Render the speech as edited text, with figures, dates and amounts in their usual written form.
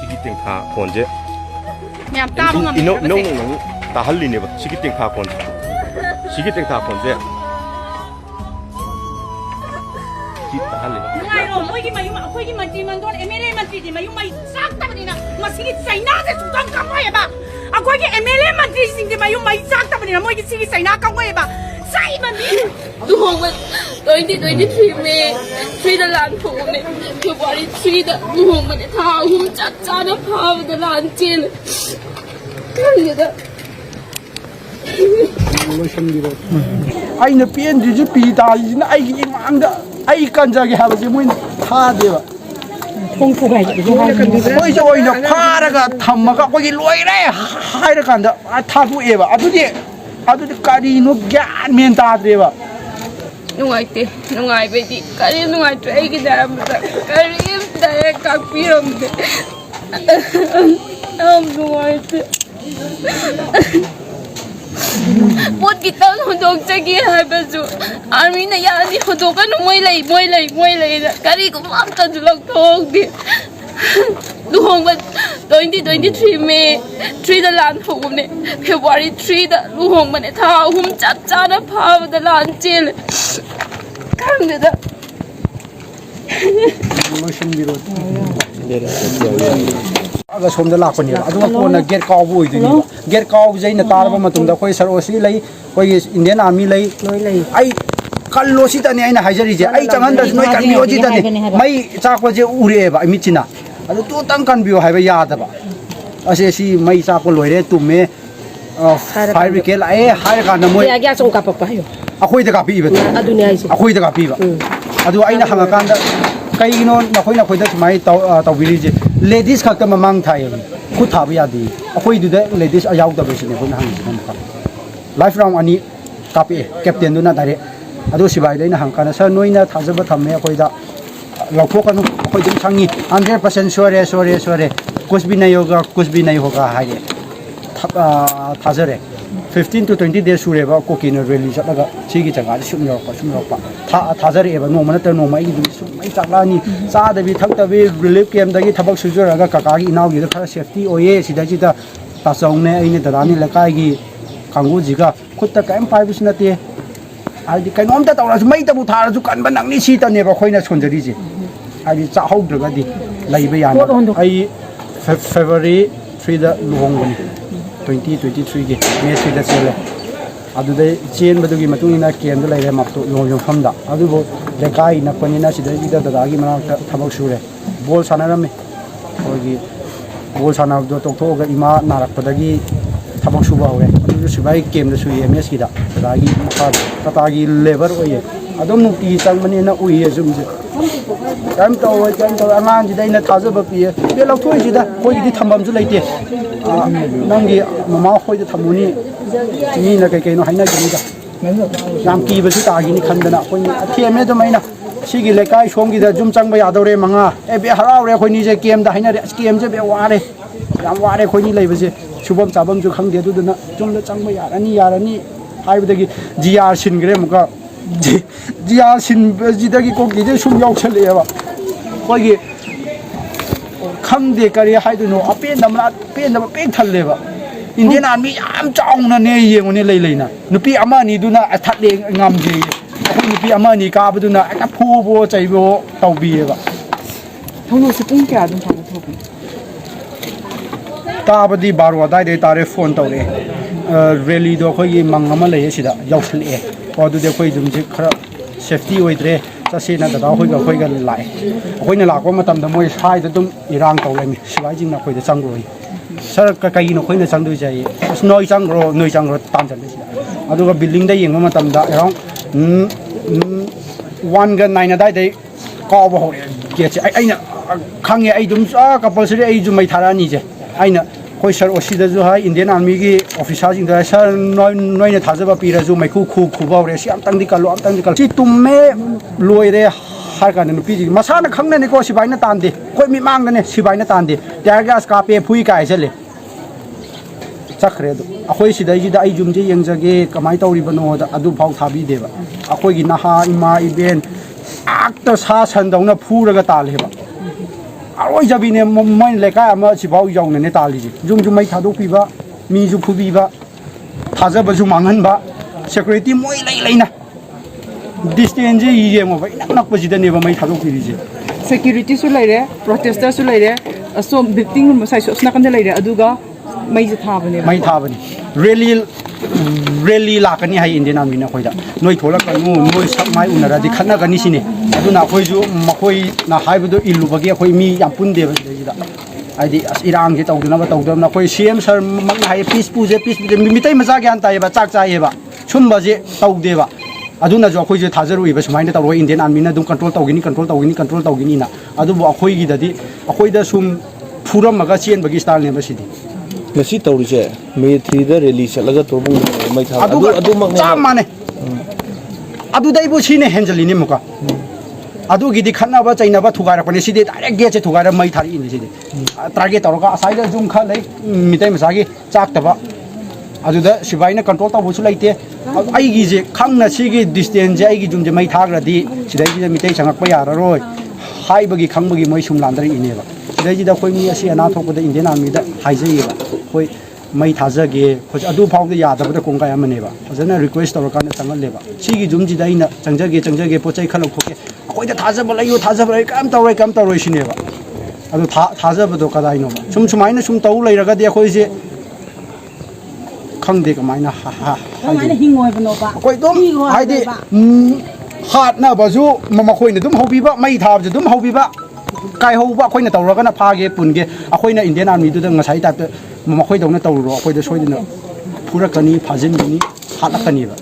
시기 땡타 콘제 야 따봉 이노 다 할리네 봐 시기 땡타 콘 시기 땡타 콘제 다 할리 누가요 뭐이기 마유 아코이기 마지만 돈 MLA 만지지 마유 마이 싹 따버리나 마시기 사이나게 수강 강화해봐 아코이기 MLA 만지지 마유 마이 싹 따버리나 뭐이기 시기 사이나 강화해봐 사이만 luhongan 2023 May 3 da lan phone February 3 da luhongan tha hum chat cha da phaw da lan chel kan da 아이는 삐엔지지 비다이는 아이 망다 아이 간자게 하버지 뭐 타대와 거기서 오히려 파라가 탐마가 거기 로이래 하이를 간다 아 타부에와 아두디 까리노 갸면 다드레와 nungaite nungai bedi kari nungai trai gi da kari da ka pirom de nungaite Bot kita hodok chagi hai bazu army na yani hodok nu moi lai kari ko mam ta julok thok de luhong ba 2023 May 3 da lan phok ne February 3 da luhong ba ne tha hum chat cha da phaw da lan chel kan da aga somda lakpani adu ko na get kaw boi du get kaw jai na tar ba matum da khoi sar osi lai khoi Indian army lai ai kallo si ta ne ai na hajari je ai changan da noi kan bio ji ta ne mai chak ko je ure ba mi china adu tu tang kan bio hai ba ya da ba ase si mai chak ko loire tu me fire brigade ai hai ka na moi ya ga so ka pa pa yo akhoi da ka pi ba adu ne ai si akhoi da ka pi ba adu ai na hanga kan da kai no na khoi da mai taw bili je ladies khakta mamang thai khut thabu ya di akhoi du da ladies ayaw da besine khoi na hang sam kha life round ani kapi captain du na dare adu sibai dai na hang kana sa noina thajaba thamme akhoi da laukho kanu akhoi dum changi 100% sure kuch bhi nahi hoga hai thajare 15 to 20 days sure ba ko kin rally chalaga chigi changa sum yo pa thajare eba no mana ta no mai du sum mai chakla ni cha da bi thak da bi relief camp da gi thabak sujura ga kaka gi inaw gi da khara safety oye sida ji da ta chong ne ai ne da ni lakai gi kangu ji ga khutta kaim pai bu sinate ai di kainom ta tawra mai ta bu thara ju kan ba nang ni si ta ne ba khoina sonjari ji ai di cha hau dra ga di lai ba ya ai February 3 da luhong 2023 gi May 3 da chele adu dai chen badu gi matung ina kem da laire map to yong pham da adu bo lekai na pani na sidai gi da gi mana thabak sure bol sanarame ogi bol sanab do tok thok ga ima narak padagi thabak suba hore adu sibai kem da su ms gi da gi makha tata gi lever oye adom nu ti chang mani na ui zum je kam to angan ji dai na thaja ba pi be lau thoi ji da koi gi thambam ju leite nangi mama khoi da thamuni ni na kai no haina gi da yam ki ba su ta gi ni khandana koi athiame da maina sigi lekai som gi da jum chang ba ya dore manga e be harau re khoi ni je kem da haina re kem je be wa re yam wa re khoi ni lei ba je subam chabam ju khang de du na jum da chang ba yarani hai ba da gi gr sin gre muka gr sin ji da gi ko gi de sum yaw chale ba koi gi khangde kari haiduno apen namna pen na pek thalle ba Indian army yam chong na ne yeng ne lei na nupi ama ni duna athat le ngam ji ko nupi ama ni ka bu duna ka phu bo chai bo taw bi ba thono se pung kya dum thang thobi ta ba di barwa dai de tare phone taw le rally do khoi gi mang ama le sida yaw thal e ko du de khoi dum ji khara safety oidre ta se na da khoi ga lai khoi na la ko matam da moi sai da dum irang taw le mi sibai jing na khoi da chang roi sar ka kai no khoi na chang du jai noi chang ro tan jan de adu ga building da yeng ma tam da around 1 ga 9 da dai ka ba ho ke che ai na khang ye ai dum sa compulsory ai ju mai thara ni je ai na khoi sar osi da ju hai Indian army gi officer jing da sar noi na thaja ba pi ra ju mai khu ba re si am tang di kal si tum me loi re har ka nu pi ji masa na khang na ni ko sibai na tan de koi mi mang na ne sibai na tan de tar gas ka pe phui kai chale chakre do akhoi sidai ji da ai jum je yang jage kamai tauri bano da adu phau thabi de ba akhoi gi na ha ima event akta sa san dong na phu ra ga ta le ba ꯑꯔꯣꯏꯖꯕꯤꯅꯦ ꯃꯣꯏ ꯂꯩꯀꯥꯏ ꯑꯃ ꯁꯤꯐꯥꯎ ꯌꯧꯅꯅꯦ ꯇꯥꯜꯂꯤꯁꯦ ꯌꯨꯝꯁꯨ ꯃꯩ ꯊꯥꯗꯣꯛꯄꯤꯕ ꯃꯤꯁꯨ ꯐꯨꯕꯤꯕ ꯊꯥꯖꯕꯁꯨ ꯃꯥꯡꯍꯟꯕ security ꯃꯣꯏ ꯂꯩꯅ ꯗꯤꯁꯇꯦꯟꯁꯁꯦ ꯌꯦꯡꯉꯣꯕ ꯏꯅꯛ ꯅꯛꯄꯁꯤꯗꯅꯦꯕ ꯃꯩ ꯊꯥꯗꯣꯛꯄꯤꯔꯤꯁꯦ ꯁꯦꯀ꯭ꯌꯨꯔꯤꯇꯤꯁꯨ ꯂꯩꯔꯦ ꯄ꯭ꯔꯣꯇꯦꯁꯇꯔꯁꯨ ꯂꯩꯔꯦ ꯑꯁꯣꯝ ꯕꯤꯜꯗꯤꯡ ꯁꯥꯏꯁꯨ ꯑꯁ ꯅꯥꯀꯟꯗ ꯂꯩꯔꯦ ꯑꯗꯨꯒ ꯃꯩꯁꯦ ꯊꯥꯕꯅꯦꯕ ꯃꯩ ꯊꯥꯕꯅꯤ ꯔꯦꯂꯤ ꯂꯥꯛꯀꯅꯤ ꯍꯥꯏ ꯏꯟꯗꯤꯌꯟ ꯑꯥꯔꯃꯤꯅ ꯑꯩꯈꯣꯏꯗ ꯅꯣꯏ ꯊꯣꯛꯂꯛꯀꯅꯨ ꯅꯣꯏ ꯁꯛ ꯃꯥꯏ ꯎꯅꯔꯗꯤ ꯈꯠꯅꯒꯅꯤ ꯁꯤꯅꯤ ꯑꯗꯨꯅ ꯑꯩꯈꯣꯏꯁꯨ ꯃꯈꯣꯏꯅ ꯍꯥꯏꯕꯗꯣ ꯏꯜꯂꯨꯕꯒꯤ ꯑꯩꯈꯣꯏ ꯃꯤ ꯌꯥꯝ ꯄꯨꯟꯗꯦꯕ ꯁꯤꯗꯩꯁꯤꯗ ꯍꯥꯏꯗꯤ ꯑꯁ ꯏꯔꯥꯡꯁꯦ ꯇꯧꯗꯅꯕ ꯑꯩꯈꯣꯏ ꯁꯤ ꯑꯦꯝ ꯁꯔ ꯃꯛꯅ ꯍꯥꯏꯌꯦ ꯄꯤꯁ ꯄꯨꯁꯦ ꯃꯤꯇꯩ ꯃꯆꯥ ꯒ꯭ꯌꯥꯟ ꯇꯥꯏꯌꯦꯕ ꯆꯥꯛ ꯆꯥꯏꯌꯦꯕ ꯁꯨꯝꯕꯁꯦ ꯇꯧꯗꯦꯕ ꯑꯗꯨꯅꯁꯨ ꯑꯩꯈꯣꯏꯁꯦ ꯊꯥꯖꯔꯨꯏꯕ ꯁꯨꯃꯥꯏꯅ ꯇꯧꯔꯒ ꯏꯟꯗꯤꯌꯟ ꯑꯥꯔꯃꯤꯅ ꯑꯗꯨꯝ ꯀꯟꯇ꯭ꯔꯣꯜ ꯇꯧꯒꯤꯅꯤꯅ ꯑꯗꯨꯕꯨ ꯑꯩꯈꯣꯏꯒꯤꯗꯗꯤ ꯑꯩꯈꯣꯏꯗ ꯁꯨꯝ ꯐꯨꯔꯝꯃꯒ ꯆꯦꯟꯕꯒꯤ ꯁ꯭ꯇꯥꯏꯜꯅꯦꯕ ꯁꯤꯗꯤ ꯉꯁꯤ ꯇꯧꯔꯤꯁꯦ ꯃꯦ 3ꯗ ꯔꯦꯂꯤ ꯆꯠꯂꯒ ꯇꯧꯕ ꯃꯩ ꯊꯥꯕ ꯑꯗꯨꯃꯛꯅꯦ ꯆꯞ ꯃꯥꯟꯅꯩ ꯑꯗꯨꯗꯩꯕꯨ ꯁꯤꯅ ꯍꯦꯟꯖꯜꯂꯤꯅꯤ ꯑꯃꯨꯛꯀ ꯑꯗꯨꯒꯤꯗꯤ ꯈꯠꯅꯕ ꯆꯩꯅꯕ ꯊꯨꯒꯥꯏꯔꯛꯄꯅꯦ ꯁꯤꯗꯤ ꯗꯥꯏꯔꯦꯛ ꯒꯦꯠꯁꯦ ꯊꯨꯒꯥꯏꯔ ꯃꯩ ꯊꯥꯔꯛꯏꯅꯤ ꯁꯤꯗꯤ ꯇꯥꯔꯒꯦꯠ ꯇꯧꯔꯒ ꯑꯁꯥꯏꯗ ꯖꯨꯝ ꯈꯔ ꯂꯩ ꯃꯤꯇꯩ ꯃꯆꯥꯒꯤ ꯆꯥꯛꯇꯕ ꯑꯗꯨꯗ ꯁꯤꯕꯥꯏꯅ ꯀꯟꯇ꯭ꯔꯣꯜ ꯇꯧꯕꯁꯨ ꯂꯩꯇꯦ ꯑꯩꯒꯤꯁꯦ ꯈꯪꯅ ꯁꯤꯒꯤ ꯗꯤꯁꯇꯦꯟꯁꯁꯦ ꯑꯩꯒꯤ ꯖꯨꯝꯁꯦ ꯃꯩ ꯊꯥꯈ꯭ꯔꯗꯤ ꯁꯤꯗꯩꯁꯤꯗ ꯃꯤꯇꯩ ꯆꯪꯉꯛꯄ ꯌꯥꯔꯔꯣꯏ ꯍꯥꯏꯕꯒꯤ ꯈꯪꯕꯒꯤ ꯃꯣꯏ ꯁꯨꯝ ꯂꯥꯟꯗꯔꯛꯏꯅꯦꯕ ꯁꯤꯗꯩꯁꯤꯗ ꯑꯩꯈꯣꯏ ꯃꯤ ꯑꯁꯤ ꯑꯅꯥ ꯊꯣꯛꯄꯗ ꯏꯟꯗꯤꯌꯟ ꯑꯥꯔꯃꯤꯗ ꯍꯥꯏꯖꯩꯌꯦꯕ ꯑꯩꯈꯣꯏ ꯃꯩ ꯊꯥꯖꯒꯦ ꯑꯗꯨ ꯐꯥꯎꯗ ꯌꯥꯗꯕꯗ ꯀꯣꯡꯒꯥꯏ ꯑꯃꯅꯦꯕ ꯐꯖꯅ ꯔꯤꯀ꯭ꯋꯦꯁ ꯇꯧꯔꯀꯥꯟꯗ ꯆꯪꯍꯜꯂꯦꯕ ꯁꯤꯒꯤ ꯖꯨꯝꯁꯤꯗ ꯑꯩꯅ ꯆꯪꯖꯒꯦ ꯄꯣꯠ ꯆꯩ ꯈꯔ ꯂꯧꯊꯣꯛꯀꯦ ꯑꯩꯈꯣꯏꯗ ꯊꯥꯖꯕ ꯂꯩꯌꯨ ꯀꯩꯝ ꯇꯧꯔꯣꯏ ꯁꯤꯅꯦꯕ ꯑꯗꯨ ꯊꯥꯖꯕꯗꯣ ꯀꯗꯥꯏꯅꯣꯕ ꯁꯨꯃꯥꯏꯅ ꯁꯨꯝ ꯇꯧ ꯂꯩꯔꯒꯗꯤ ꯑꯩꯈꯣꯏꯁꯦ ꯈꯪꯗꯦ ꯀꯃꯥꯏꯅ ꯍꯤꯡꯉꯣꯏꯕꯅꯣꯕ ꯑꯩꯈꯣꯏ ꯑꯗꯨꯝ ꯍꯥꯏꯗꯤ ꯍꯥꯠꯅꯕꯁꯨ ꯃꯈꯣꯏꯅ ꯑꯗꯨꯝ ꯍꯧꯕꯤꯕ ꯃꯩ ꯊꯥꯕꯁꯨ ꯑꯗꯨꯝ ꯍꯧꯕꯤꯕ ꯀꯥꯏꯍꯧꯕ ꯑꯩꯈꯣꯏꯅ ꯇꯧꯔꯒꯅ ꯐꯥꯒꯦ ꯄꯨꯟꯒꯦ ꯑꯩꯈꯣꯏꯅ ꯏꯟꯗꯤꯌꯟ ꯑꯥꯔꯃꯤꯗꯨꯗ ꯉꯁꯥꯏ ꯇꯥꯏꯞꯇ ꯃꯈꯣꯏꯗꯧꯅ ꯇꯧꯔꯨꯔꯣ ꯑꯩꯈꯣꯏꯗ ꯁꯣꯏꯗꯅ ꯐꯨꯔꯛꯀꯅꯤ ꯐꯥꯖꯤꯟꯒꯅꯤ ꯍꯥꯠꯂꯛꯀꯅꯤꯕ